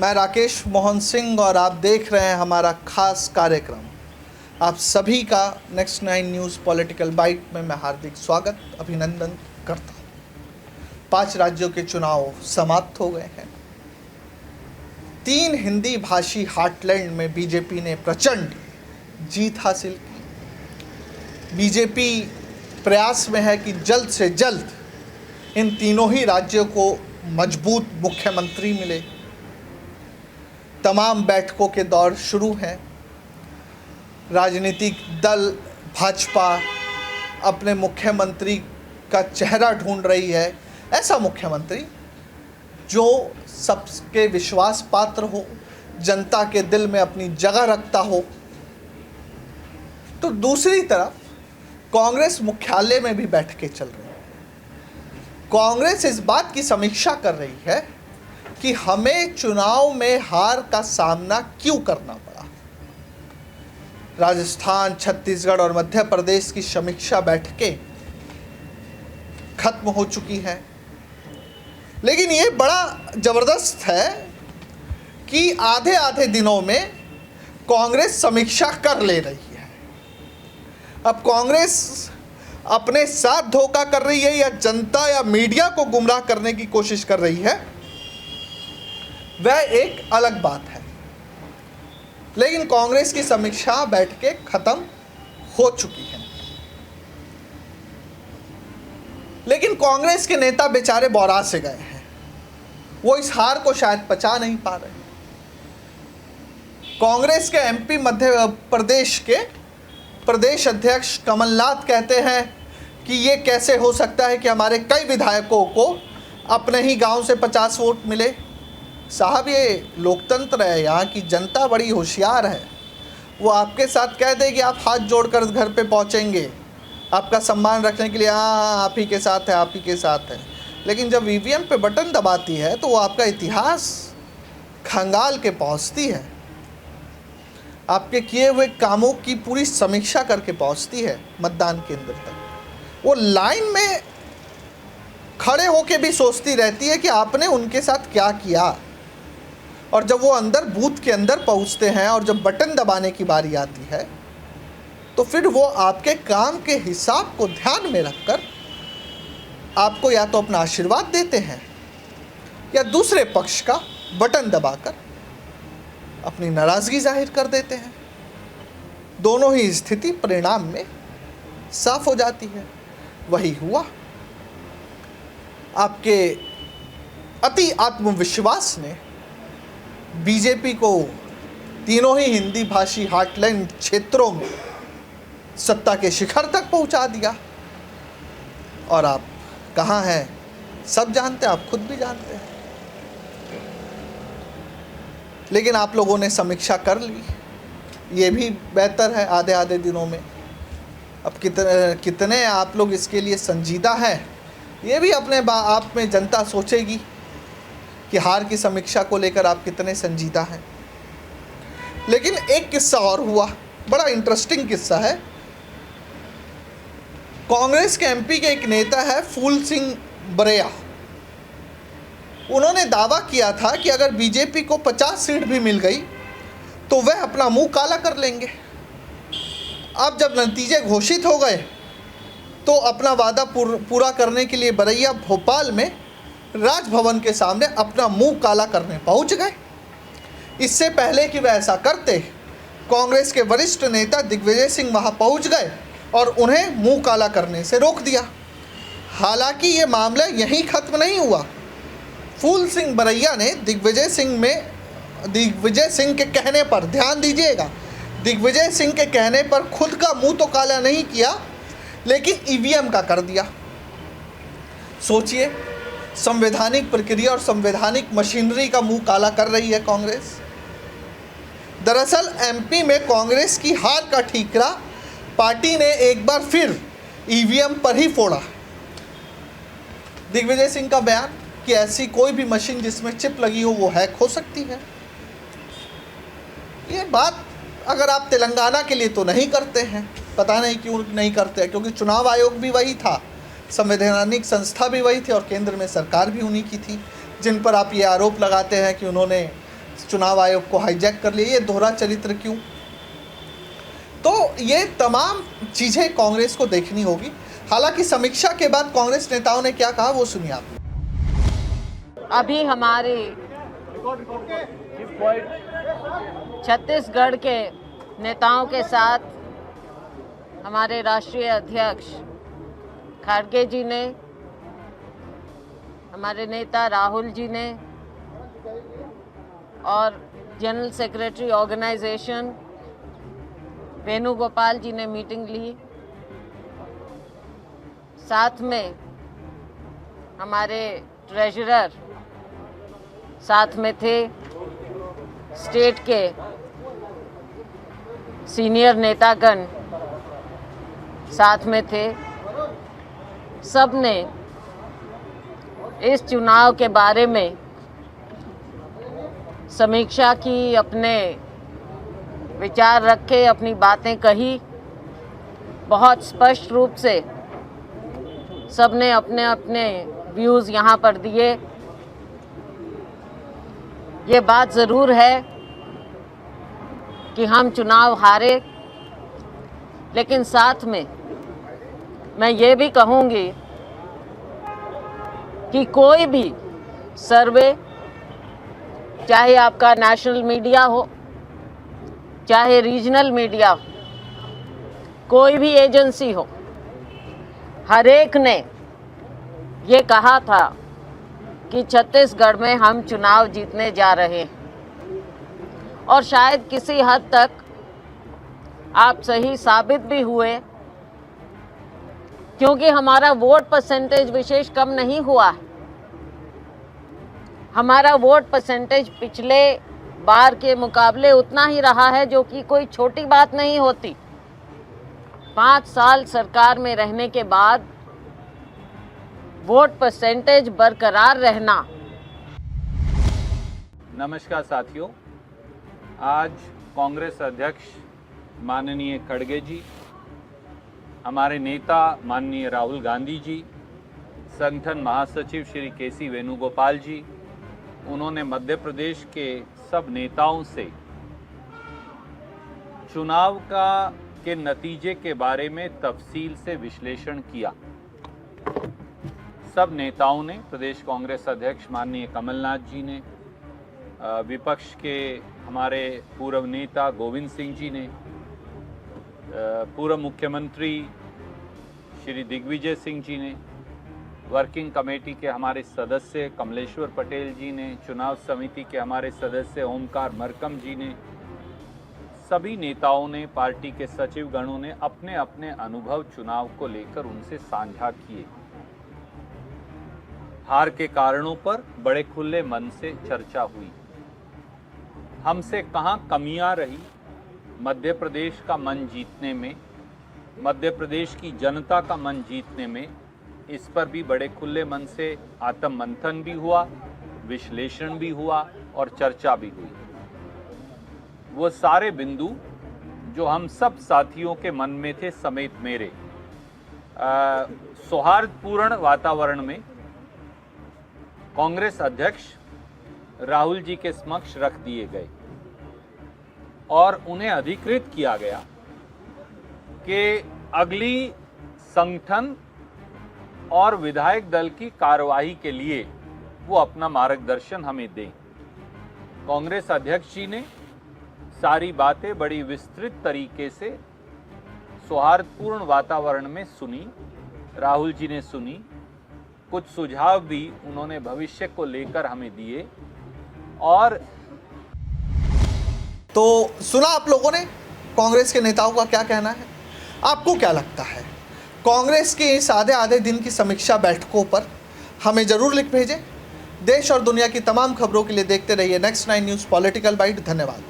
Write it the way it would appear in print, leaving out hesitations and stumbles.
मैं राकेश मोहन सिंह और आप देख रहे हैं हमारा खास कार्यक्रम। आप सभी का नेक्स्ट 9 न्यूज़ पॉलिटिकल बाइट में मैं हार्दिक स्वागत अभिनंदन करता हूँ। 5 राज्यों के चुनाव समाप्त हो गए हैं। 3 हिंदी भाषी हार्टलैंड में बीजेपी ने प्रचंड जीत हासिल की। बीजेपी प्रयास में है कि जल्द से जल्द इन तीनों ही राज्यों को मजबूत मुख्यमंत्री मिले। तमाम बैठकों के दौर शुरू हैं। राजनीतिक दल भाजपा अपने मुख्यमंत्री का चेहरा ढूंढ रही है, ऐसा मुख्यमंत्री जो सबके विश्वास पात्र हो, जनता के दिल में अपनी जगह रखता हो। तो दूसरी तरफ कांग्रेस मुख्यालय में भी बैठकें चल रही हैं। कांग्रेस इस बात की समीक्षा कर रही है कि हमें चुनाव में हार का सामना क्यों करना पड़ा। राजस्थान, छत्तीसगढ़ और मध्य प्रदेश की समीक्षा बैठकें खत्म हो चुकी हैं, लेकिन ये बड़ा जबरदस्त है कि आधे आधे दिनों में कांग्रेस समीक्षा कर ले रही है। अब कांग्रेस अपने साथ धोखा कर रही है या जनता या मीडिया को गुमराह करने की कोशिश कर रही है, वह एक अलग बात है। लेकिन कांग्रेस की समीक्षा बैठकें खत्म हो चुकी हैं। लेकिन कांग्रेस के नेता बेचारे बौरा से गए हैं। वो इस हार को शायद पचा नहीं पा रहे। कांग्रेस के एमपी मध्य प्रदेश के प्रदेश अध्यक्ष कमलनाथ कहते हैं कि ये कैसे हो सकता है कि हमारे कई विधायकों को अपने ही गांव से 50 वोट मिले। साहब, ये लोकतंत्र है, यहाँ की जनता बड़ी होशियार है। वो आपके साथ कह देगी, आप हाथ जोड़कर घर पे पहुँचेंगे आपका सम्मान रखने के लिए, हाँ आप ही के साथ है, आप ही के साथ है। लेकिन जब ईवीएम पे बटन दबाती है तो वो आपका इतिहास खंगाल के पहुँचती है, आपके किए हुए कामों की पूरी समीक्षा करके पहुँचती है मतदान केंद्र तक। वो लाइन में खड़े होके भी सोचती रहती है कि आपने उनके साथ क्या किया। और जब वो अंदर बूथ के अंदर पहुंचते हैं और जब बटन दबाने की बारी आती है तो फिर वो आपके काम के हिसाब को ध्यान में रखकर आपको या तो अपना आशीर्वाद देते हैं या दूसरे पक्ष का बटन दबाकर अपनी नाराज़गी जाहिर कर देते हैं। दोनों ही स्थिति परिणाम में साफ हो जाती है। वही हुआ। आपके अति आत्मविश्वास ने बीजेपी को तीनों ही हिंदी भाषी हार्टलैंड क्षेत्रों में सत्ता के शिखर तक पहुंचा दिया। और आप कहाँ हैं सब जानते हैं, आप खुद भी जानते हैं। लेकिन आप लोगों ने समीक्षा कर ली, ये भी बेहतर है आधे आधे दिनों में। अब कितने आप लोग इसके लिए संजीदा हैं, ये भी अपने आप में जनता सोचेगी कि हार की समीक्षा को लेकर आप कितने संजीदा हैं। लेकिन एक किस्सा और हुआ, बड़ा इंटरेस्टिंग किस्सा है। कांग्रेस के एमपी के एक नेता है फूल सिंह बरैया। उन्होंने दावा किया था कि अगर बीजेपी को 50 सीट भी मिल गई तो वह अपना मुंह काला कर लेंगे। अब जब नतीजे घोषित हो गए तो अपना वादा पूरा करने के लिए बरैया भोपाल में राजभवन के सामने अपना मुंह काला करने पहुंच गए। इससे पहले कि वह ऐसा करते, कांग्रेस के वरिष्ठ नेता दिग्विजय सिंह वहां पहुंच गए और उन्हें मुंह काला करने से रोक दिया। हालांकि ये मामला यहीं खत्म नहीं हुआ। फूल सिंह बरैया ने दिग्विजय सिंह के कहने पर, ध्यान दीजिएगा, दिग्विजय सिंह के कहने पर खुद का मुंह तो काला नहीं किया लेकिन ईवीएम का कर दिया। सोचिए, संवैधानिक प्रक्रिया और संवैधानिक मशीनरी का मुंह काला कर रही है कांग्रेस। दरअसल एमपी में कांग्रेस की हार का ठीकरा पार्टी ने एक बार फिर ईवीएम पर ही फोड़ा। दिग्विजय सिंह का बयान कि ऐसी कोई भी मशीन जिसमें चिप लगी हो वो हैक हो सकती है। ये बात अगर आप तेलंगाना के लिए तो नहीं करते हैं, पता नहीं क्यों नहीं करते, क्योंकि चुनाव आयोग भी वही था, संवैधानिक संस्था भी वही थी और केंद्र में सरकार भी उन्हीं की थी, जिन पर आप ये आरोप लगाते हैं कि उन्होंने चुनाव आयोग को हाईजैक कर लिया, ये दोहरा चरित्र क्यों? तो ये तमाम चीज़ें कांग्रेस को देखनी होगी। हालांकि समीक्षा के बाद कांग्रेस नेताओं ने क्या कहा वो सुनिए आप। अभी हमारे छत्तीसगढ़ के नेताओं के साथ हमारे राष्ट्रीय अध्यक्ष खड़गे जी ने, हमारे नेता राहुल जी ने और जनरल सेक्रेटरी ऑर्गेनाइजेशन वेणुगोपाल जी ने मीटिंग ली। साथ में हमारे ट्रेजरर साथ में थे, स्टेट के सीनियर नेतागण साथ में थे। सब ने इस चुनाव के बारे में समीक्षा की, अपने विचार रखे, अपनी बातें कही। बहुत स्पष्ट रूप से सब ने अपने अपने व्यूज़ यहाँ पर दिए। ये बात ज़रूर है कि हम चुनाव हारे, लेकिन साथ में मैं ये भी कहूँगी कि कोई भी सर्वे, चाहे आपका नेशनल मीडिया हो, चाहे रीजनल मीडिया हो, कोई भी एजेंसी हो, हर एक ने ये कहा था कि छत्तीसगढ़ में हम चुनाव जीतने जा रहे हैं। और शायद किसी हद तक आप सही साबित भी हुए, क्योंकि हमारा वोट परसेंटेज विशेष कम नहीं हुआ है। हमारा वोट परसेंटेज पिछले बार के मुकाबले उतना ही रहा है, जो कि कोई छोटी बात नहीं होती। 5 साल सरकार में रहने के बाद वोट परसेंटेज बरकरार रहना। नमस्कार साथियों, आज कांग्रेस अध्यक्ष माननीय खड़गे जी, हमारे नेता माननीय राहुल गांधी जी, संगठन महासचिव श्री केसी वेणुगोपाल जी, उन्होंने मध्य प्रदेश के सब नेताओं से चुनाव के नतीजे के बारे में तफसील से विश्लेषण किया। सब नेताओं ने, प्रदेश कांग्रेस अध्यक्ष माननीय कमलनाथ जी ने, विपक्ष के हमारे पूर्व नेता गोविंद सिंह जी ने, पूर्व मुख्यमंत्री श्री दिग्विजय सिंह जी ने, वर्किंग कमेटी के हमारे सदस्य कमलेश्वर पटेल जी ने, चुनाव समिति के हमारे सदस्य ओमकार मरकम जी ने, सभी नेताओं ने, पार्टी के सचिव गणों ने अपने अपने अनुभव चुनाव को लेकर उनसे साझा किए। हार के कारणों पर बड़े खुले मन से चर्चा हुई। हमसे कहां कमियां रही मध्य प्रदेश का मन जीतने में, मध्य प्रदेश की जनता का मन जीतने में, इस पर भी बड़े खुले मन से आत्म मंथन भी हुआ, विश्लेषण भी हुआ और चर्चा भी हुई। वो सारे बिंदु जो हम सब साथियों के मन में थे, समेत मेरे, सौहार्दपूर्ण वातावरण में कांग्रेस अध्यक्ष राहुल जी के समक्ष रख दिए गए और उन्हें अधिकृत किया गया कि अगली संगठन और विधायक दल की कार्यवाही के लिए वो अपना मार्गदर्शन हमें दें। कांग्रेस अध्यक्ष जी ने सारी बातें बड़ी विस्तृत तरीके से सौहार्दपूर्ण वातावरण में सुनी, राहुल जी ने सुनी, कुछ सुझाव भी उन्होंने भविष्य को लेकर हमें दिए। और तो सुना आप लोगों ने कांग्रेस के नेताओं का क्या कहना है। आपको क्या लगता है कांग्रेस की इस आधे दिन की समीक्षा बैठकों पर? हमें ज़रूर लिख भेजें। देश और दुनिया की तमाम खबरों के लिए देखते रहिए नेक्स्ट 9 न्यूज़ पॉलिटिकल बाइट। धन्यवाद।